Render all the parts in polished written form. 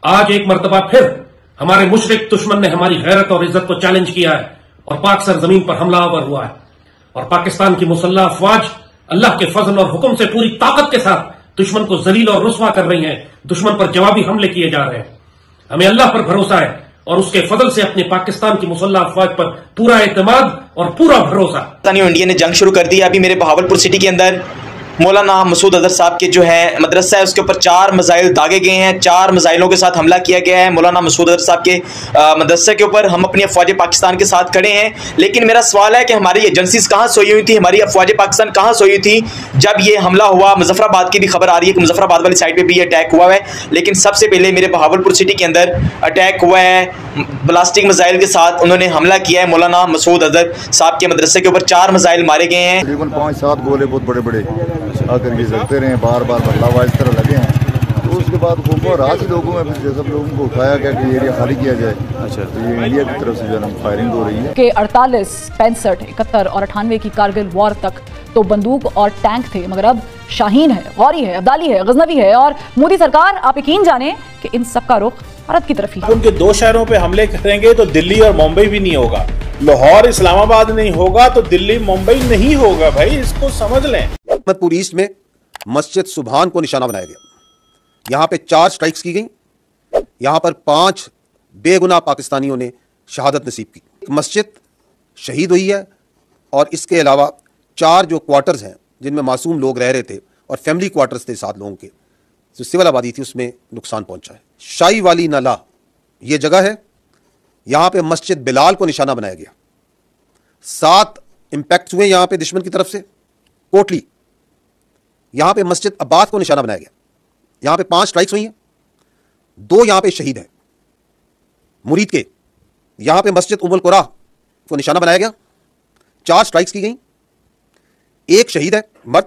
आज एक मर्तबा फिर हमारे मुशरिक दुश्मन ने हमारी गैरत और इज्जत को चैलेंज किया है और पाक सरजमीन पर हमलावर हुआ है। और पाकिस्तान की मुसल्लह अफवाज अल्लाह के फजल और हुक्म से पूरी ताकत के साथ दुश्मन को जलील और रुस्वा कर रही हैं। दुश्मन पर जवाबी हमले किए जा रहे हैं। हमें अल्लाह पर भरोसा है और उसके फजल से अपने पाकिस्तान की मुसल्लह अफवाज पर पूरा एतमाद और पूरा भरोसा। इंडिया ने जंग शुरू कर दी। अभी मेरे बहावलपुर सिटी के अंदर मौलाना मसूद अजहर साहब के जो है मदरसा है उसके ऊपर 4 मिसाइल दागे गए हैं। 4 मिसाइलों के साथ हमला किया गया है मौलाना मसूद अजहर साहब के मदरसे के ऊपर। हम अपनी अफवाज पाकिस्तान के साथ खड़े हैं, लेकिन मेरा सवाल है कि हमारी एजेंसीज कहाँ सोई हुई थी, हमारी अफवाज पाकिस्तान कहाँ सोई हुई थी जब ये हमला हुआ। मुजफ्फराबाद की भी खबर आ रही है कि मुजफ्फराबाद वाली साइड पर भी अटैक हुआ है, लेकिन सबसे पहले मेरे बहावलपुर सिटी के अंदर अटैक हुआ है। ब्लास्टिक मिसाइल के साथ उन्होंने हमला किया है। मौलाना मसूद अजहर साहब के मदरसे के ऊपर 4 मिसाइल मारे गए हैं। तकरीबन 5-7 गोले बहुत बड़े बड़े आकर ये जलते रहे, बार बार बदलाव इस तरह लगे हैं। तो उसके बाद रात ही लोगों में फिर सब लोगों को उठाया गया कि एरिया खाली किया जाए। अच्छा, तो ये इंडिया की तरफ से जो है फायरिंग हो रही है कि 48, 65, 71 और 98 की कारगिल वॉर तक तो बंदूक और टैंक थे, मगर अब शाहीन है, गौरी है, अब्दाली है, गजनवी है और मोदी सरकार, आप यकीन जाने कि इन सब का रुख भारत की तरफ ही। उनके 2 शहरों पे हमले करेंगे तो दिल्ली और मुंबई भी नहीं होगा, लाहौर इस्लामाबाद नहीं होगा तो दिल्ली मुंबई नहीं होगा। भाई इसको समझ लें। अहमदपुर ईस्ट में मस्जिद सुबहान को निशाना बनाया गया। यहां पे 4 स्ट्राइक्स की गई। यहां पर 5 बेगुनाह पाकिस्तानियों ने शहादत नसीब की। एक मस्जिद शहीद हुई है और इसके अलावा 4 जो क्वार्टर्स हैं जिनमें मासूम लोग रह रहे थे और फैमिली क्वार्टर्स थे 7 लोगों के, जो सिविल आबादी थी, उसमें नुकसान पहुंचा है। शाही वाली नाला ये जगह है, यहां पे मस्जिद बिलाल को निशाना बनाया गया। 7 इंपैक्ट हुए यहां पे दुश्मन की तरफ से। कोटली यहां पे मस्जिद अब्बास को निशाना बनाया गया। यहां पे 5 स्ट्राइक्स हुई हैं, 2 यहां पे शहीद हैं। मुरीद के यहां पे मस्जिद उम्मुल कुरा को निशाना बनाया गया। 4 स्ट्राइक्स की गई, 1 शहीद है मर्द,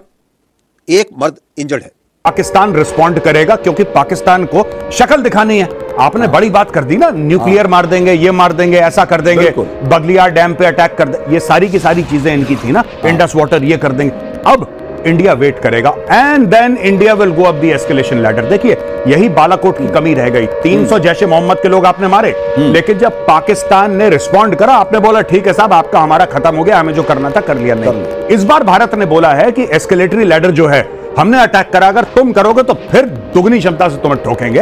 1 मर्द इंजर्ड है। पाकिस्तान रिस्पॉन्ड करेगा क्योंकि पाकिस्तान को शक्ल दिखानी है। आपने बड़ी बात कर दी ना, न्यूक्लियर मार देंगे, ये मार देंगे, ऐसा कर देंगे, बगलियार डैम पे अटैक कर देंगे, ये सारी की सारी चीजें इनकी थी ना, इंडस वाटर ये कर देंगे। अब इंडिया वेट करेगा and then India will go up the escalation ladder. देखिए यही बालाकोट की कमी रह गई। 300 जैशे मोहम्मद के लोग आपने मारे, लेकिन जब पाकिस्तान ने रिस्पॉन्ड करा, आपने बोला ठीक है साहब, आपका हमारा खत्म हो गया, हमें जो करना था कर लिया। नहीं, इस बार भारत ने बोला है कि एस्केलेटरी लैडर जो है, हमने अटैक करा, अगर तुम करोगे तो फिर दुगनी क्षमता से तुम्हें ठोकेंगे।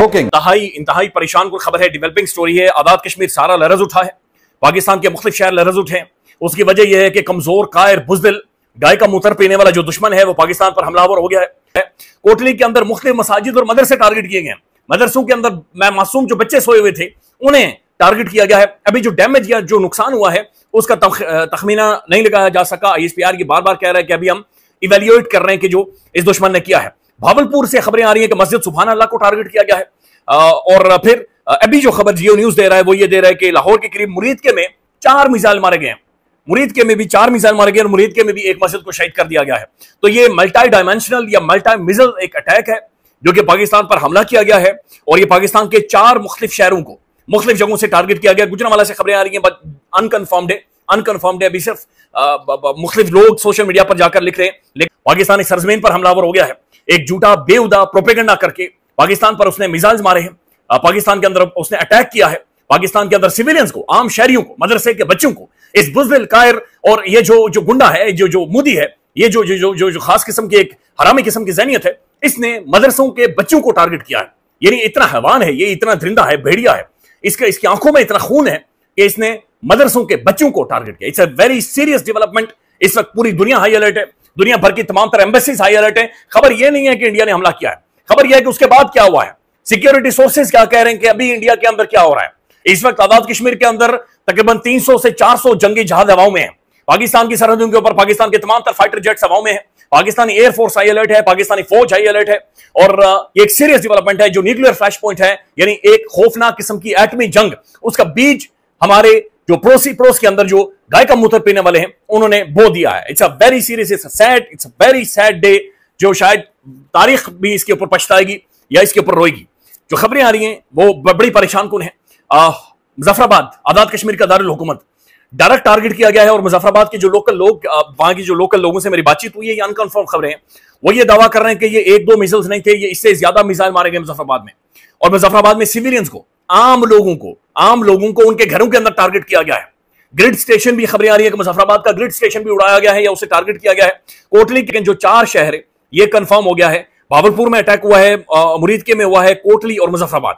इंतहाई परेशान कुल खबर है, डेवलपिंग स्टोरी है। आजाद कश्मीर सारा लरज उठा है, पाकिस्तान के मुख्तलिफ शहर लरज उठे। उसकी वजह यह है कि कमजोर, कायर, बुजदिल, गाय का मूत्र पीने वाला जो दुश्मन है वो पाकिस्तान पर हमलावर हो गया है। कोटली के अंदर मुख्तलिफ मसाजिद और मदरसे टारगेट किए गए हैं। मदरसों के अंदर मासूम जो बच्चे सोए हुए थे उन्हें टारगेट किया गया है। अभी जो डैमेज या जो नुकसान हुआ है उसका तखमीना नहीं लगाया जा सका। ISPR की बार बार कह रहा है कि अभी हम इवेल्युएट कर रहे हैं कि जो इस दुश्मन ने किया है। भावलपुर से खबरें आ रही हैं कि मस्जिद सुभान अल्लाह को टारगेट किया गया है। और फिर अभी जो खबर जियो न्यूज दे रहा है वो ये दे रहा है कि लाहौर के करीब मुरीद के में 4 मिसाइल मारे गए हैं। मुरीद के में भी 4 मिसाइल मारे गए और मुरीद के में भी एक मस्जिद को शहीद कर दिया गया है। तो ये मल्टी डायमेंशनल या मल्टी मिजल एक अटैक है जो कि पाकिस्तान पर हमला किया गया है और ये पाकिस्तान के 4 मुख्तलिफ शहरों को मुख्तलिफ जगहों से टारगेट किया गया। गुजरांवाला से खबरें आ रही हैं, अनकन्फर्म्ड है। अभी सिर्फ मुख्तलिफ लोग सोशल मीडिया पर जाकर लिख रहे हैं, लेकिन पाकिस्तानी सरजमीन पर हमलावर हो गया है। एक झूठा बेहुदा प्रोपेगेंडा करके पाकिस्तान पर उसने मिसाइल्स मारे हैं, पाकिस्तान के अंदर उसने अटैक किया है, पाकिस्तान के अंदर सिविलियंस को, आम शहरियों को, मदरसे के बच्चों को, इस बुज़दिल, कायर और ये जो गुंडा है, जो मोदी है, ये जो खास किस्म की एक हरामी किस्म की ज़हनियत है, इसने मदरसों के बच्चों को टारगेट किया है। यानी इतना हैवान है, ये इतना दरिंदा है, भेड़िया है, इसकी आंखों में इतना खून है कि इसने मदरसों के बच्चों को टारगेट किया। It's a very serious development. इस वक्त पूरी दुनिया हाई अलर्ट है, दुनिया भर की तमाम तरह एम्बेसीज हाई अलर्ट है। खबर यह नहीं है कि इंडिया ने हमला किया है, खबर यह है कि उसके बाद क्या हुआ है। सिक्योरिटी सोर्सेज क्या कह रहे हैं कि अभी इंडिया के अंदर क्या हो रहा है। इस वक्त आजाद कश्मीर के अंदर तकरीबन 300 से 400 जंगी जहाज हवाओं में है। पाकिस्तान की सरहदों के ऊपर पाकिस्तान के तमाम तरह फाइटर जेट्स हवाओं में है। पाकिस्तानी एयरफोर्स हाई अलर्ट है, पाकिस्तानी फौज हाई अलर्ट है। और ये एक सीरियस डेवलपमेंट है जो न्यूक्लियर फ्लैश पॉइंट है, यानी एक खौफनाक किस्म की एटमी जंग, उसका बीज हमारे जो पड़ोस के अंदर जो गाय का मूत्र पीने वाले हैं उन्होंने बो दिया है। It's a very serious, it's a very sad day, जो शायद तारीख भी इसके ऊपर पछताएगी या इसके ऊपर रोएगी। जो खबरें आ रही हैं वो बड़ी परेशान कुन है। मुजफ्फराबाद आजाद कश्मीर का दारुल हुकूमत, डायरेक्ट टारगेट किया गया है। और मुजफ्फराबाद के जो लोकल लोग, वहां की जो लोकल लोगों से मेरी बातचीत हुई है, ये अनकंफर्म खबरें हैं, वो ये दावा कर रहे हैं कि ये 1-2 मिसाइल्स नहीं थे, ये इससे ज्यादा मिसाइल मारे गए मुजफ्फराबाद में। और मुजफ्फराबाद में सिविलियंस को, आम लोगों को उनके घरों के अंदर टारगेट किया गया है। ग्रिड स्टेशन भी खबरें आ रही है कि मुजफ्फराबाद का ग्रिड स्टेशन भी उड़ाया गया है या उसे टारगेट किया गया है। कोटली के जो 4 शहर है, ये कंफर्म हो गया है। भावलपुर में अटैक हुआ है, मुरीदके में हुआ है, कोटली और मुजफ्फराबाद।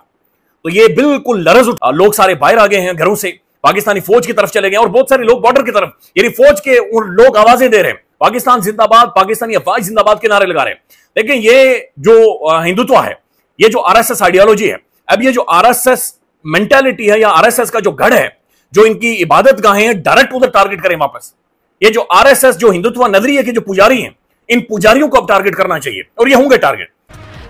तो ये बिल्कुल लरज उठा, लोग सारे बाहर आ गए हैं घरों से, पाकिस्तानी फौज की तरफ चले गए और बहुत सारे लोग बॉर्डर की तरफ, यानी फौज के लोग आवाजें दे रहे हैं, पाकिस्तान जिंदाबाद, पाकिस्तानी अफवाज जिंदाबाद के नारे लगा रहे हैं। लेकिन ये जो हिंदुत्व है, ये जो आरएसएस आइडियोलॉजी है, अब ये जो आरएसएस मेंटालिटी है या आरएसएस का जो गढ़ है, जो इनकी इबादत गाहें हैं, डायरेक्ट उधर टारगेट करें वापस। ये जो आरएसएस जो हिंदुत्व नजरिए के जो पुजारी हैं, इन पुजारियों को अब टारगेट करना चाहिए और ये होंगे टारगेट।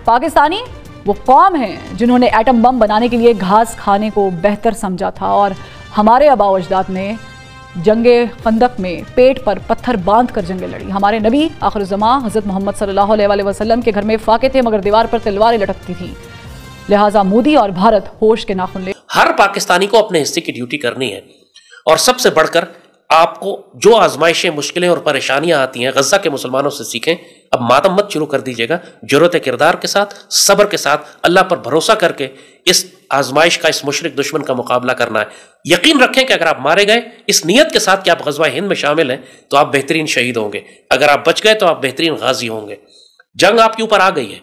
पाकिस्तानी वो कौम है जिन्होंने एटम बम बनाने के लिए घास खाने को बेहतर समझा था, और हमारे आबाओ अजदाद ने जंगे खंदक में पेट पर पत्थर बांध कर जंगें लड़ी। हमारे नबी आखिरुज़्ज़मा हज़रत मोहम्मद सल्लल्लाहु अलैहि वसल्लम के घर में फाके थे, मगर दीवार पर तलवारें लटकती थीं। लिहाजा मोदी और भारत होश के नाखून ले। हर पाकिस्तानी को अपने हिस्से की ड्यूटी करनी है, और सबसे बढ़कर आपको जो आजमाइशें, मुश्किलें और परेशानियां आती हैं, गज़ा के मुसलमानों से सीखें। अब मातम मत शुरू कर दीजिएगा, जुर्रत किरदार के साथ, सब्र के साथ, अल्लाह पर भरोसा करके इस आजमाइश का, इस मुशरिक दुश्मन का मुकाबला करना है। यकीन रखें कि अगर आप मारे गए इस नीयत के साथ कि आप गज़वा हिंद में शामिल हैं, तो आप बेहतरीन शहीद होंगे। अगर आप बच गए तो आप बेहतरीन गाजी होंगे। जंग आपके ऊपर आ गई है,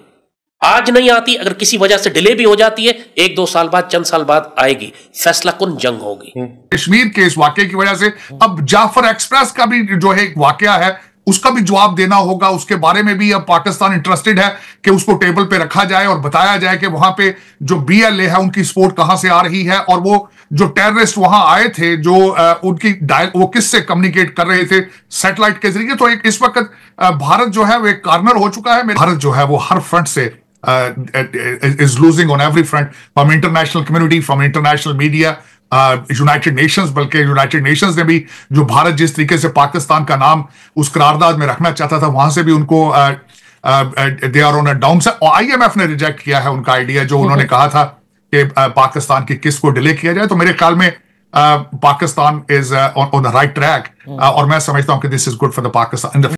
आज नहीं आती, अगर किसी वजह से डिले भी हो जाती है, 1-2 साल बाद, चंद साल बाद आएगी। फैसला कुन जंग होगी। कश्मीर के इस वाकये की वजह से अब जाफर एक्सप्रेस का भी जो है एक वाकया है, उसका भी जवाब देना होगा। उसके बारे में भी अब पाकिस्तान इंटरेस्टेड है कि उसको टेबल पे रखा जाए और बताया जाए कि वहां पे जो BLA है उनकी सपोर्ट कहां से आ रही है, और वो जो टेररिस्ट वहां आए थे, जो उनकी वो किससे कम्युनिकेट कर रहे थे, सैटेलाइट के जरिए। तो एक इस वक्त भारत जो है वो एक कॉर्नर हो चुका है। भारत जो है वो हर फ्रंट से is losing on every front, from international community, from international media, United Nations. बल्कि यूनाइटेड नेशंस ने भी जो भारत जिस तरीके से पाकिस्तान का नाम उस करारदाद में रखना चाहता था, वहां से भी उनको they are on a down. IMF ने रिजेक्ट किया है उनका आइडिया, जो उन्होंने कहा था कि पाकिस्तान की किस को डिले किया जाए। तो मेरे ख्याल में Pakistan is on the right track, और मैं समझता हूं कि this is good for the Pakistan.